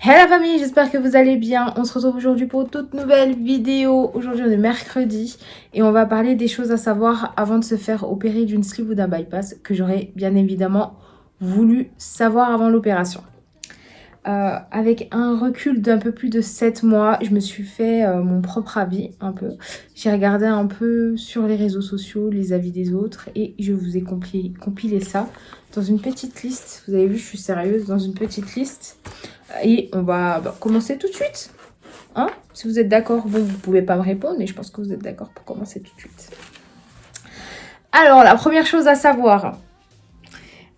Hello la famille, j'espère que vous allez bien. On se retrouve aujourd'hui pour une toute nouvelle vidéo. Aujourd'hui on est mercredi et on va parler des choses à savoir avant de se faire opérer d'une sleeve ou d'un bypass que j'aurais bien évidemment voulu savoir avant l'opération. Avec un recul d'un peu plus de 7 mois, je me suis fait mon propre avis un peu. J'ai regardé un peu sur les réseaux sociaux les avis des autres et je vous ai compilé ça dans une petite liste. Vous avez vu, je suis sérieuse, dans une petite liste. Et on va commencer tout de suite. Hein? Si vous êtes d'accord, vous ne pouvez pas me répondre, mais je pense que vous êtes d'accord pour commencer tout de suite. Alors, la première chose à savoir,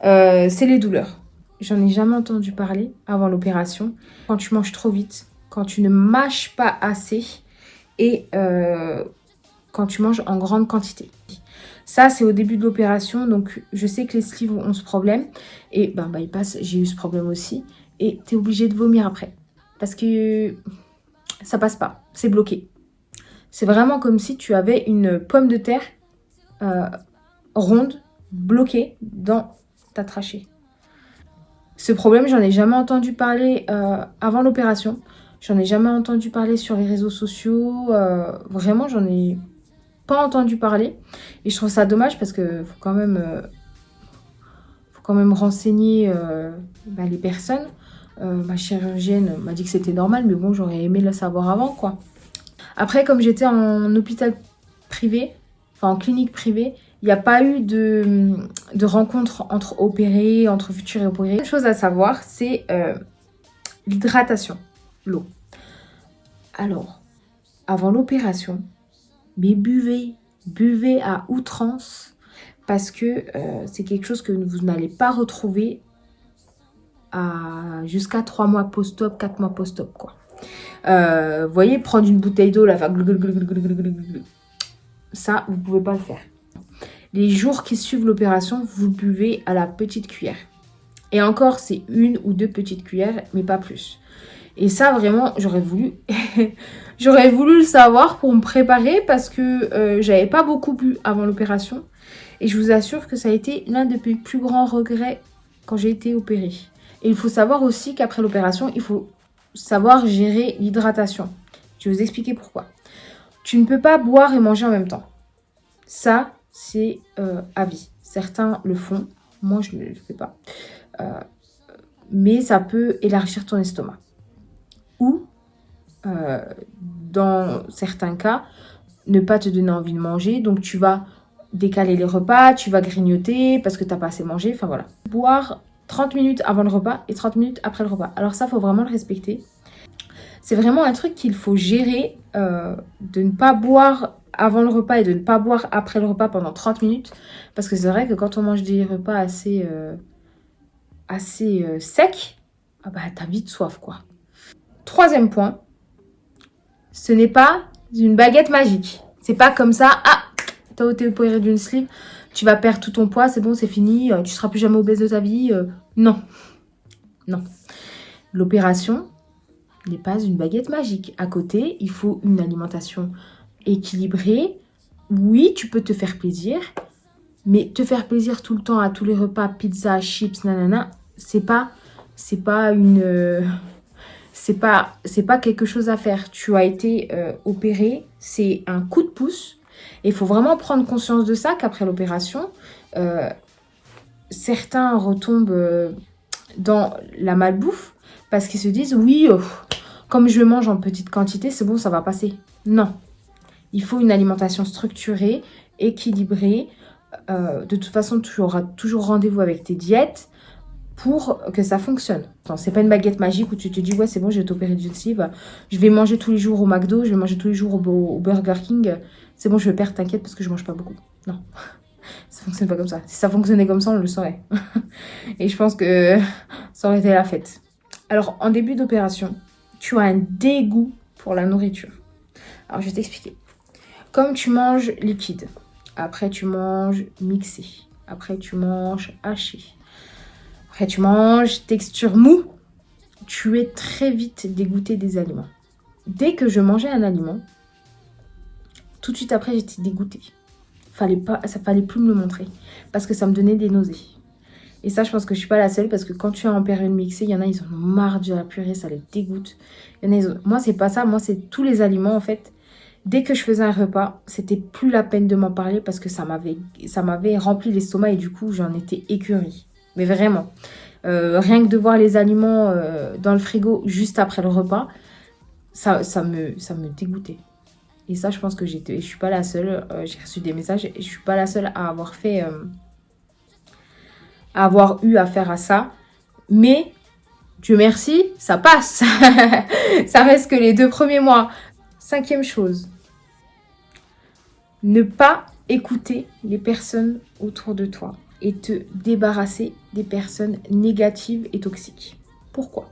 c'est les douleurs. J'en ai jamais entendu parler avant l'opération. Quand tu manges trop vite, quand tu ne mâches pas assez et quand tu manges en grande quantité. Ça, c'est au début de l'opération. Donc, je sais que les sleeves ont ce problème. Et bypass, j'ai eu ce problème aussi. Et tu es obligé de vomir après. Parce que ça passe pas. C'est bloqué. C'est vraiment comme si tu avais une pomme de terre ronde, bloquée dans ta trachée. Ce problème, j'en ai jamais entendu parler avant l'opération. J'en ai jamais entendu parler sur les réseaux sociaux. Vraiment, j'en ai pas entendu parler. Et je trouve ça dommage parce que faut quand même renseigner les personnes. Ma chirurgienne m'a dit que c'était normal, mais bon, j'aurais aimé le savoir avant, quoi. Après, comme j'étais en hôpital privé, enfin en clinique privée, il n'y a pas eu de rencontre entre opérés, entre futurs et opérés. Une chose à savoir, c'est l'hydratation, l'eau. Alors, avant l'opération, mais buvez à outrance parce que c'est quelque chose que vous n'allez pas retrouver jusqu'à 3 mois post-op, 4 mois post-op, quoi. Vous voyez, prendre une bouteille d'eau, là, ça, vous pouvez pas le faire. Les jours qui suivent l'opération, vous buvez à la petite cuillère. Et encore, c'est 1 ou 2 petites cuillères, mais pas plus. Et ça, vraiment, j'aurais voulu le savoir pour me préparer parce que j'avais pas beaucoup bu avant l'opération. Et je vous assure que ça a été l'un des plus grands regrets quand j'ai été opérée. Et il faut savoir aussi qu'après l'opération, il faut savoir gérer l'hydratation. Je vais vous expliquer pourquoi. Tu ne peux pas boire et manger en même temps. Ça, c'est à vie. Certains le font. Moi, je ne le fais pas. Mais ça peut élargir ton estomac. Ou, dans certains cas, ne pas te donner envie de manger. Donc, tu vas décaler les repas, tu vas grignoter parce que tu n'as pas assez mangé. Enfin, voilà. Boire 30 minutes avant le repas et 30 minutes après le repas. Alors ça, il faut vraiment le respecter. C'est vraiment un truc qu'il faut gérer, de ne pas boire avant le repas et de ne pas boire après le repas pendant 30 minutes. Parce que c'est vrai que quand on mange des repas assez secs, t'as vite soif, quoi. Troisième point, ce n'est pas une baguette magique. C'est pas comme ça, t'as été opéré d'une sleeve, tu vas perdre tout ton poids, c'est bon, c'est fini, tu seras plus jamais obèse de ta vie. Non. L'opération n'est pas une baguette magique. À côté, il faut une alimentation équilibrée. Oui, tu peux te faire plaisir, mais te faire plaisir tout le temps à tous les repas, pizza, chips, nanana, c'est pas quelque chose à faire. Tu as été opéré, c'est un coup de pouce. Et il faut vraiment prendre conscience de ça, qu'après l'opération, certains retombent dans la malbouffe parce qu'ils se disent, oui, comme je le mange en petite quantité, c'est bon, ça va passer. Non. Il faut une alimentation structurée, équilibrée. De toute façon, tu auras toujours rendez-vous avec tes diètes pour que ça fonctionne. C'est pas une baguette magique où tu te dis, ouais, c'est bon, je vais t'opérer d'une sleeve. Je vais manger tous les jours au McDo, je vais manger tous les jours au Burger King. C'est bon, je vais perdre, t'inquiète, parce que je mange pas beaucoup. Non. Ça fonctionne pas comme ça. Si ça fonctionnait comme ça, on le saurait. Et je pense que ça aurait été la fête. Alors, en début d'opération, tu as un dégoût pour la nourriture. Alors, je vais t'expliquer. Comme tu manges liquide, après tu manges mixé, après tu manges haché, après tu manges texture mou, tu es très vite dégoûté des aliments. Dès que je mangeais un aliment, tout de suite après, j'étais dégoûtée. Ça fallait plus me le montrer parce que ça me donnait des nausées. Et ça, je pense que je suis pas la seule parce que quand tu es en période mixée, il y en a, ils en ont marre de la purée, ça les dégoûte. Il y en a, moi, c'est pas ça. Moi, c'est tous les aliments, en fait. Dès que je faisais un repas, c'était plus la peine de m'en parler parce que ça m'avait rempli l'estomac et du coup, j'en étais écœurée. Mais vraiment. Rien que de voir les aliments dans le frigo juste après le repas, ça me dégoûtait. Et ça, je pense que je suis pas la seule. J'ai reçu des messages et je suis pas la seule à avoir fait... à avoir eu affaire à ça. Mais, Dieu merci, ça passe. Ça reste que les 2 premiers mois. 5e chose, ne pas écouter les personnes autour de toi et te débarrasser des personnes négatives et toxiques. Pourquoi?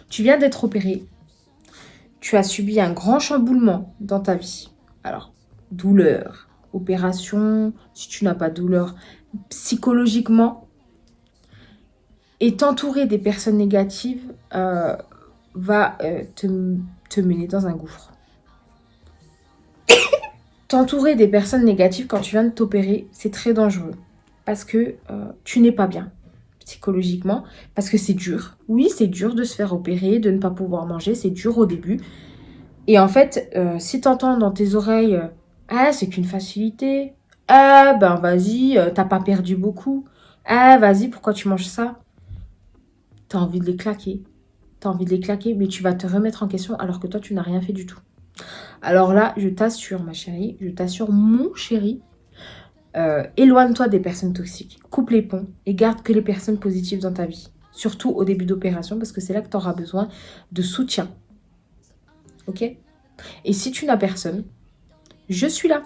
Tu viens d'être opéré. Tu as subi un grand chamboulement dans ta vie. Alors, douleur, opération, si tu n'as pas de douleur, psychologiquement, et t'entourer des personnes négatives va te mener dans un gouffre. T'entourer des personnes négatives quand tu viens de t'opérer, c'est très dangereux. Parce que tu n'es pas bien psychologiquement. Parce que c'est dur. Oui, c'est dur de se faire opérer, de ne pas pouvoir manger. C'est dur au début. Et en fait, si tu entends dans tes oreilles « Ah, c'est qu'une facilité. Ah, ben vas-y, t'as pas perdu beaucoup. Ah, vas-y, pourquoi tu manges ça ?» T'as envie de les claquer. T'as envie de les claquer, mais tu vas te remettre en question alors que toi, tu n'as rien fait du tout. Alors là, je t'assure, ma chérie, je t'assure, mon chéri, éloigne-toi des personnes toxiques. Coupe les ponts et garde que les personnes positives dans ta vie. Surtout au début d'opération, parce que c'est là que tu auras besoin de soutien. Ok? Et si tu n'as personne, je suis là.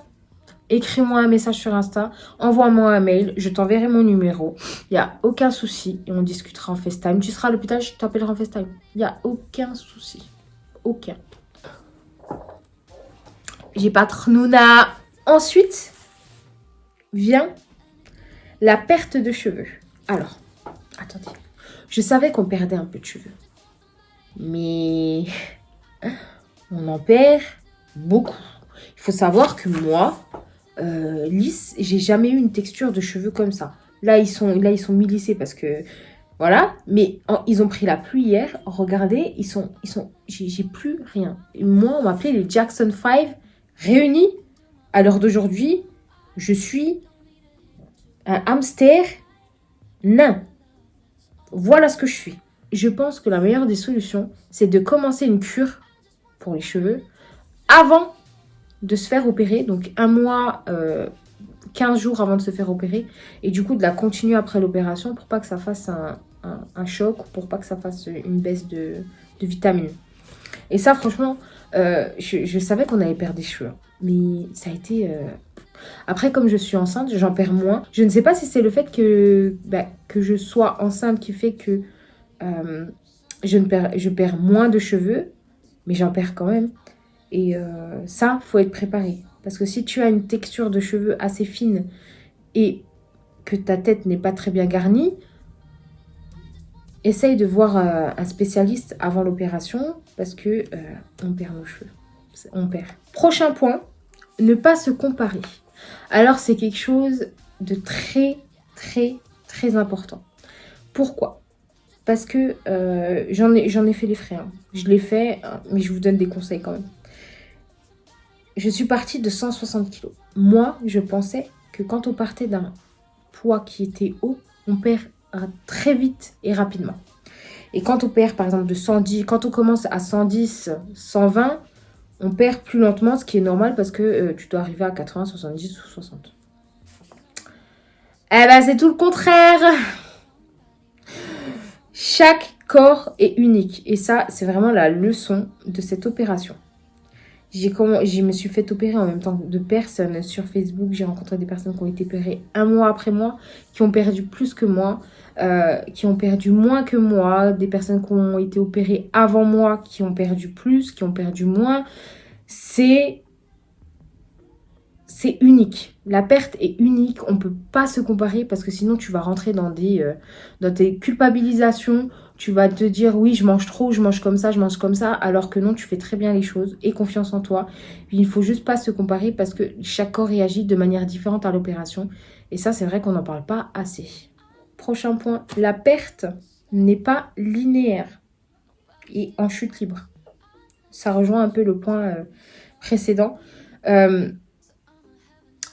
Écris-moi un message sur Insta, envoie-moi un mail, je t'enverrai mon numéro. Il n'y a aucun souci et on discutera en FaceTime. Tu seras à l'hôpital, je t'appellerai en FaceTime. Il n'y a aucun souci. Aucun. J'ai pas Nouna. Ensuite, vient la perte de cheveux. Alors, attendez. Je savais qu'on perdait un peu de cheveux. Mais on en perd beaucoup. Il faut savoir que moi, lisse, j'ai jamais eu une texture de cheveux comme ça. Là, ils sont mi-lissés parce que... Voilà. Mais ils ont pris la pluie hier. Regardez, j'ai plus rien. Et moi, on m'appelait les Jackson 5 réunis. À l'heure d'aujourd'hui, je suis un hamster nain. Voilà ce que je suis. Je pense que la meilleure des solutions, c'est de commencer une cure pour les cheveux avant de se faire opérer. Donc 1 mois, 15 jours avant de se faire opérer. Et du coup, de la continuer après l'opération pour pas que ça fasse un choc, pour pas que ça fasse une baisse de vitamines. Et ça, franchement, je savais qu'on allait perdre des cheveux. Mais ça a été... Après, comme je suis enceinte, j'en perds moins. Je ne sais pas si c'est le fait que je sois enceinte qui fait que je perds moins de cheveux, mais j'en perds quand même. Et ça, faut être préparé. Parce que si tu as une texture de cheveux assez fine et que ta tête n'est pas très bien garnie, essaye de voir un spécialiste avant l'opération parce que on perd nos cheveux. On perd. Prochain point, ne pas se comparer. Alors, c'est quelque chose de très, très, très important. Pourquoi? Parce que j'en ai fait les frais. Hein. Je l'ai fait, mais je vous donne des conseils quand même. Je suis partie de 160 kilos. Moi, je pensais que quand on partait d'un poids qui était haut, on perd très vite et rapidement. Et quand on perd, par exemple, de 110, quand on commence à 110, 120, on perd plus lentement, ce qui est normal parce que tu dois arriver à 80, 70 ou 60. Eh ben, c'est tout le contraire. Chaque corps est unique. Et ça, c'est vraiment la leçon de cette opération. Je me suis fait opérer en même temps de personnes sur Facebook. J'ai rencontré des personnes qui ont été opérées 1 mois après moi, qui ont perdu plus que moi, qui ont perdu moins que moi, des personnes qui ont été opérées avant moi, qui ont perdu plus, qui ont perdu moins. C'est unique. La perte est unique. On ne peut pas se comparer parce que sinon tu vas rentrer dans tes culpabilisations. Tu vas te dire oui, je mange trop, je mange comme ça, alors que non, tu fais très bien les choses. Aie confiance en toi. Il ne faut juste pas se comparer parce que chaque corps réagit de manière différente à l'opération. Et ça, c'est vrai qu'on n'en parle pas assez. prochain point, la perte n'est pas linéaire et en chute libre. Ça rejoint un peu le point précédent.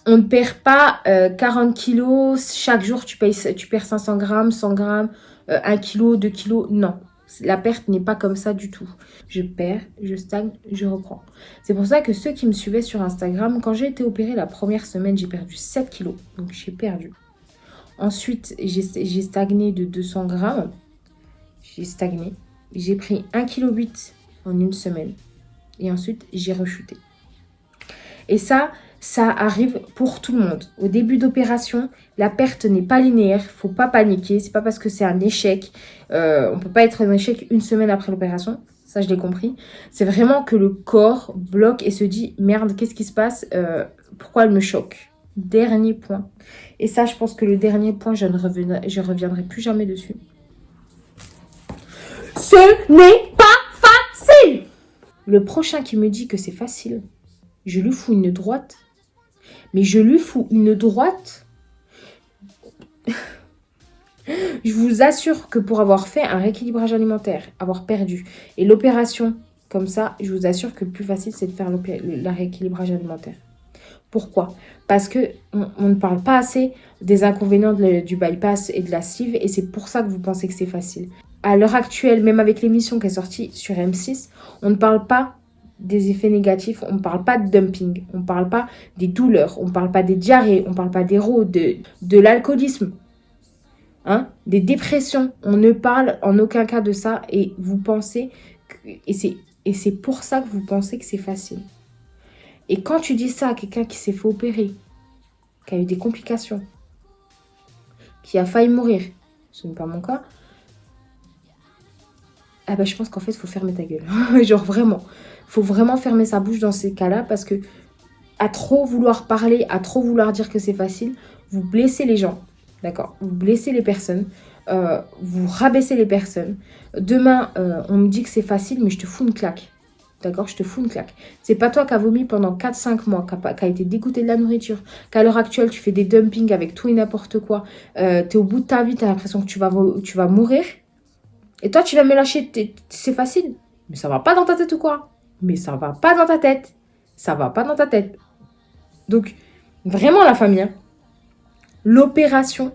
On ne perd pas 40 kilos, chaque jour tu perds 500 grammes, 100 grammes, 1 kilo, 2 kilos. Non, la perte n'est pas comme ça du tout. Je perds, je stagne, je reprends. C'est pour ça que ceux qui me suivaient sur Instagram, quand j'ai été opérée la première semaine, j'ai perdu 7 kilos. Donc j'ai perdu. Ensuite, j'ai stagné de 200 grammes. J'ai stagné. J'ai pris 1,8 kg en une semaine. Et ensuite, j'ai rechuté. Et ça arrive pour tout le monde. Au début d'opération, la perte n'est pas linéaire. Il ne faut pas paniquer. C'est pas parce que c'est un échec. On ne peut pas être un échec une semaine après l'opération. Ça, je l'ai compris. C'est vraiment que le corps bloque et se dit « Merde, qu'est-ce qui se passe pourquoi elle me choque ?» Dernier point. Et ça, je pense que le dernier point, je reviendrai plus jamais dessus. Ce n'est pas facile. Le prochain qui me dit que c'est facile, je lui fous une droite. Mais je lui fous une droite. Je vous assure que pour avoir fait un rééquilibrage alimentaire, avoir perdu, et l'opération comme ça, je vous assure que le plus facile, c'est de faire le rééquilibrage alimentaire. Pourquoi? Parce qu'on ne parle pas assez des inconvénients du bypass et de la sleeve, et c'est pour ça que vous pensez que c'est facile. À l'heure actuelle, même avec l'émission qui est sortie sur M6, on ne parle pas des effets négatifs, on ne parle pas de dumping, on ne parle pas des douleurs, on ne parle pas des diarrhées, on ne parle pas des rots, de l'alcoolisme, hein, des dépressions. On ne parle en aucun cas de ça et vous pensez, et c'est pour ça que vous pensez que c'est facile. Et quand tu dis ça à quelqu'un qui s'est fait opérer, qui a eu des complications, qui a failli mourir, ce n'est pas mon cas, ah ben je pense qu'en fait, il faut fermer ta gueule. Genre vraiment. Il faut vraiment fermer sa bouche dans ces cas-là parce que à trop vouloir parler, à trop vouloir dire que c'est facile, vous blessez les gens, d'accord? Vous blessez les personnes, vous rabaissez les personnes. Demain, on me dit que c'est facile, mais je te fous une claque. D'accord, je te fous une claque. C'est pas toi qui as vomi pendant 4-5 mois, qui a été dégoûté de la nourriture, qu'à l'heure actuelle, tu fais des dumpings avec tout et n'importe quoi. T'es au bout de ta vie, t'as l'impression que tu vas mourir. Et toi, tu vas me lâcher, c'est facile. Mais ça va pas dans ta tête ou quoi? Mais ça va pas dans ta tête. Ça va pas dans ta tête. Donc, vraiment la famille, hein, l'opération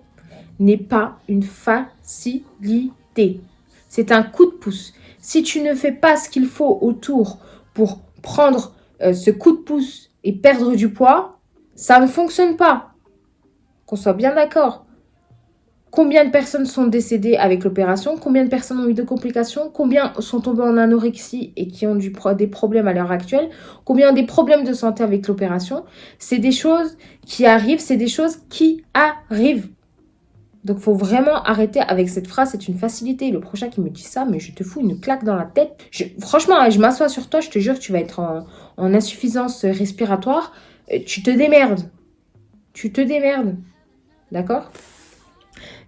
n'est pas une facilité. C'est un coup de pouce. Si tu ne fais pas ce qu'il faut autour pour prendre ce coup de pouce et perdre du poids, ça ne fonctionne pas. Qu'on soit bien d'accord. Combien de personnes sont décédées avec l'opération? Combien de personnes ont eu de complications? Combien sont tombées en anorexie et qui ont des problèmes à l'heure actuelle? Combien ont des problèmes de santé avec l'opération? C'est des choses qui arrivent, c'est des choses qui arrivent. Donc, il faut vraiment arrêter avec cette phrase, c'est une facilité. Le prochain qui me dit ça, mais je te fous une claque dans la tête. Franchement, je m'assois sur toi, je te jure que tu vas être en insuffisance respiratoire. Tu te démerdes. Tu te démerdes. D'accord ?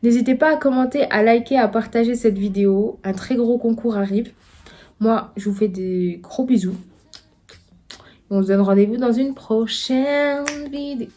N'hésitez pas à commenter, à liker, à partager cette vidéo. Un très gros concours arrive. Moi, je vous fais des gros bisous. On se donne rendez-vous dans une prochaine vidéo.